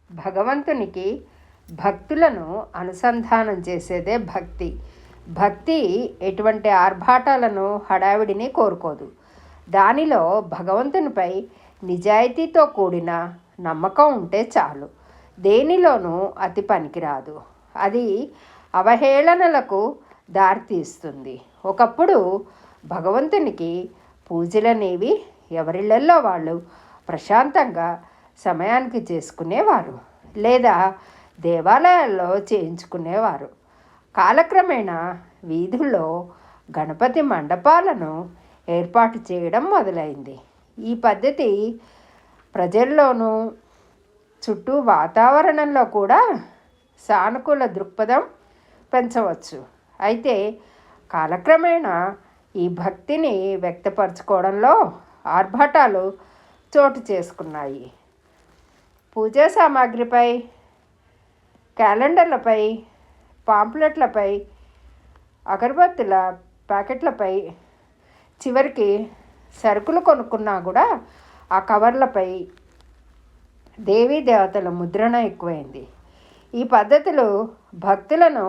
భగవంతునికి భక్తులను అనుసంధానం చేసేదే భక్తి. భక్తి ఎటువంటి ఆర్భాటాలను, హడావిడిని కోరుకోదు. దానిలో భగవంతునిపై నిజాయితీతో కూడిన నమ్మకం ఉంటే చాలు. దేనిలోనూ అతి పనికిరాదు. అది అవహేళనలకు దారితీస్తుంది. ఒకప్పుడు భగవంతునికి పూజలనేవి ఎవరిళ్లల్లో వాళ్ళు ప్రశాంతంగా సమయానికి చేసుకునేవారు, లేదా దేవాలయాల్లో చేయించుకునేవారు. కాలక్రమేణా వీధుల్లో గణపతి మండపాలను ఏర్పాటు చేయడం మొదలైంది. ఈ పద్ధతి ప్రజల్లోనూ చుట్టూ వాతావరణంలో కూడా సానుకూల దృక్పథం పెంచవచ్చు. అయితే కాలక్రమేణా ఈ భక్తిని వ్యక్తపరచుకోవడంలో ఆర్భాటాలు చోటు చేసుకున్నాయి. పూజా సామాగ్రిపై, క్యాలెండర్లపై, పాంప్లెట్లపై, అగరబత్తుల ప్యాకెట్లపై, చివరికి సరుకులు కొనుక్కున్నా కూడా ఆ కవర్లపై దేవీ దేవతల ముద్రణ ఎక్కువైంది. ఈ పద్ధతులు భక్తులను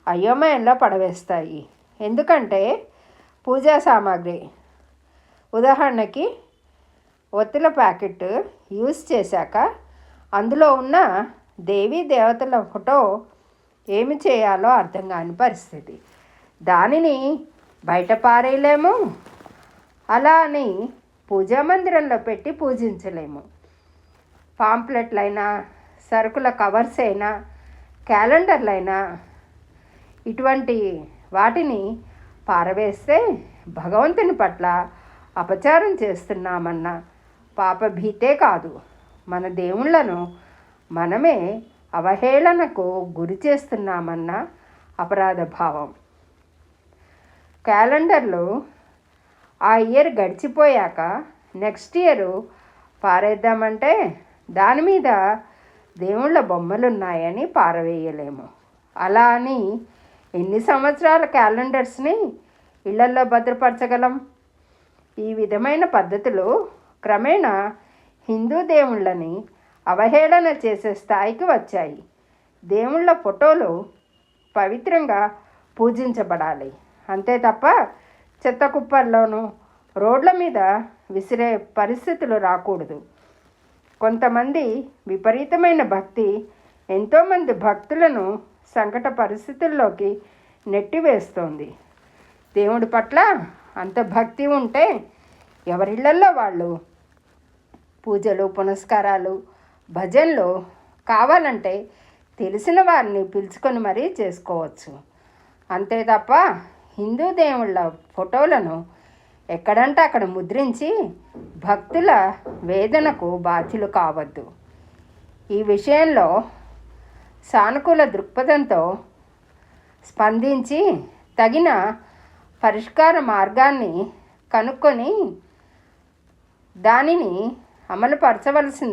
అయోమయంలో పడవేస్తాయి. ఎందుకంటే పూజా సామాగ్రి, ఉదాహరణకి ఒత్తుల ప్యాకెట్ యూజ్ చేశాక అందులో ఉన్న దేవీ దేవతల ఫోటో ఏమి చేయాలో అర్థం కాని పరిస్థితి. దానిని బయట పారేయలేము, అలా అని పూజా మందిరంలో పెట్టి పూజించలేము. పాంప్లెట్లైనా, సరుకుల కవర్స్ అయినా, క్యాలెండర్లైనా ఇటువంటి వాటిని పారవేస్తే భగవంతుని పట్ల అపచారం చేస్తున్నామన్న పాపభీతే కాదు, మన దేవుళ్లను మనమే అవహేళనకు గురి చేస్తున్నామన్న అపరాధ భావం. క్యాలెండర్లు ఆ ఇయర్ గడిచిపోయాక నెక్స్ట్ ఇయర్ పారేద్దామంటే దాని మీద దేవుళ్ళ బొమ్మలున్నాయని పారవేయలేము. అలా అని ఎన్ని సంవత్సరాల క్యాలెండర్స్ని ఇళ్లల్లో భద్రపరచగలం? ఈ విధమైన పద్ధతులు క్రమేణా హిందూ దేవుళ్ళని అవహేళన చేసే స్థాయికి వచ్చాయి. దేవుళ్ళ ఫోటోలు పవిత్రంగా పూజించబడాలి, అంతే తప్ప చెత్త కుప్పల్లోనూ రోడ్ల మీద విసిరే పరిస్థితులు రాకూడదు. కొంతమంది విపరీతమైన భక్తి ఎంతోమంది భక్తులను సంకట పరిస్థితుల్లోకి నెట్టివేస్తోంది. దేవుడి పట్ల అంత భక్తి ఉంటే ఎవరిళ్లల్లో వాళ్ళు పూజలు, పునస్కారాలు, భజనలు కావాలంటే తెలిసిన వారిని పిలుచుకొని మరీ చేసుకోవచ్చు. అంతే తప్ప హిందూ దేవుళ్ళ ఫోటోలను ఎక్కడంటే అక్కడ ముద్రించి భక్తుల వేదనకు బాధ్యులు కావద్దు. ఈ విషయంలో సానుకూల దృక్పథంతో స్పందించి తగిన పరిష్కార మార్గాన్ని కనుక్కొని దానిని అమలుపరచవలసింది.